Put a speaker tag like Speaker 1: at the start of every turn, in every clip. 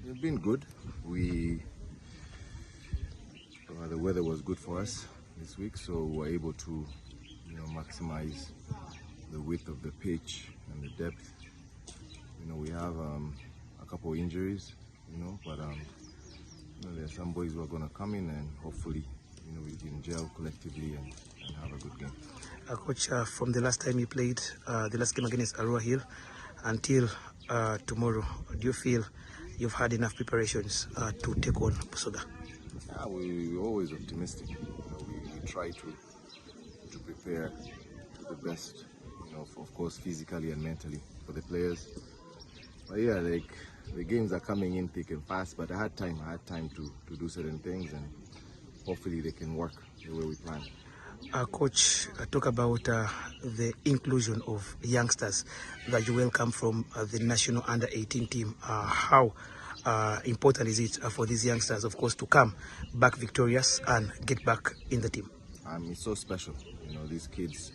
Speaker 1: They've been good. The weather was good for us this week, so we were able to, maximize the width of the pitch and the depth. We have a couple of injuries, but there are some boys who are going to come in, and hopefully, we can gel collectively and have a good game.
Speaker 2: Coach, from the last time you played, the last game against Arua Hill, until tomorrow, do you feel you've had enough preparations to take on Busoga?
Speaker 1: Yeah, we're always optimistic. We try to prepare to the best, of course, physically and mentally for the players. But yeah, the games are coming in thick and fast, but I had time to do certain things, and hopefully they can work the way we plan.
Speaker 2: Coach, talk about the inclusion of youngsters that you welcome from the national under-18 team. How important is it for these youngsters, of course, to come back victorious and get back in the team?
Speaker 1: It's so special. These kids,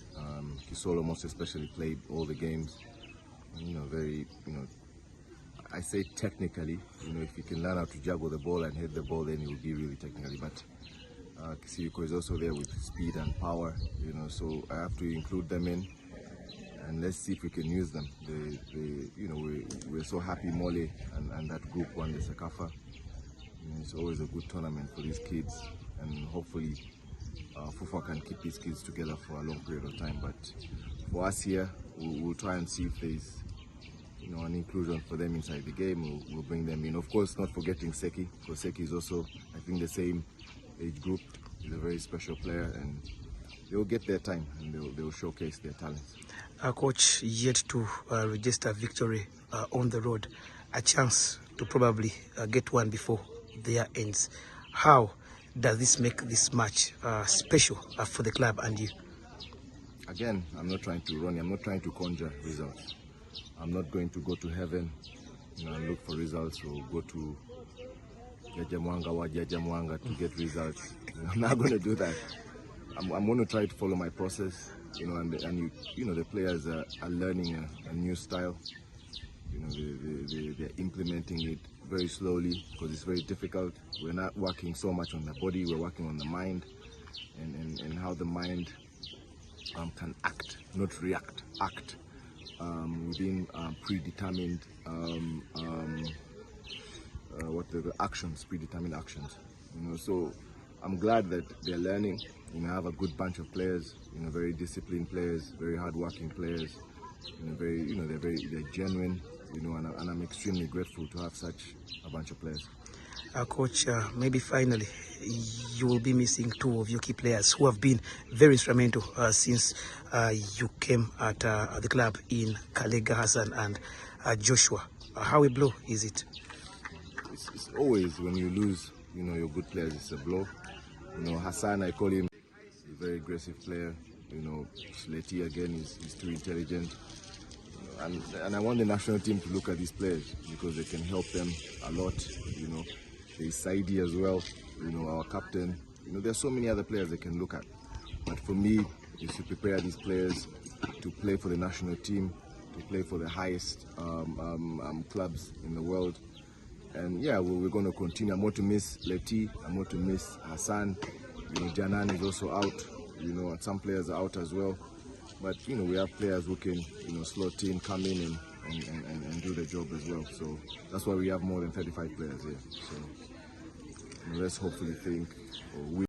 Speaker 1: Kisolo most especially, played all the games. I say technically, if you can learn how to juggle the ball and hit the ball, then it will be really technically. But Kisiko is also there with speed and power, so I have to include them in, and let's see if we can use them. We're so happy Mole and that group won the Sekafa. It's always a good tournament for these kids, and hopefully Fufa can keep these kids together for a long period of time. But for us here, we'll try and see if there's an inclusion for them inside the game. We'll bring them in. Of course, not forgetting Seki, because Seki is also, I think, the same age group. He's a very special player, and they'll get their time and they'll showcase their talents.
Speaker 2: Coach, yet to register victory on the road, a chance to probably get one before the year ends. How does this make this match special for the club and you?
Speaker 1: Again, I'm not trying to run. I'm not trying to conjure results. I'm not going to go to heaven and look for results, or go to Jajamwanga to get results. I'm not going to do that. I'm going to try to follow my process, and the players are learning a new style. They're implementing it very slowly because it's very difficult. We're not working so much on the body, we're working on the mind and how the mind can act, not react, act within predetermined predetermined actions. So I'm glad that they're learning. I have a good bunch of players, very disciplined players, very hardworking players. They're genuine, and I'm extremely grateful to have such a bunch of players.
Speaker 2: Coach, maybe finally, you will be missing two of your key players who have been very instrumental since you came at the club in Kalega Hassan and Joshua. How a blow is it?
Speaker 1: It's always when you lose, your good players, it's a blow. Hassan, I call him a very aggressive player. Sleti again is too intelligent. And I want the national team to look at these players because they can help them a lot. There's Saidi as well, our captain. There's so many other players they can look at. But for me, is to prepare these players to play for the national team, to play for the highest clubs in the world. And yeah, we're going to continue. I'm going to miss Leti. I'm going to miss Hassan. Janan is also out. And some players are out as well. But we have players who can slot in, come in and do the job as well. So that's why we have more than 35 players here. So let's hopefully think.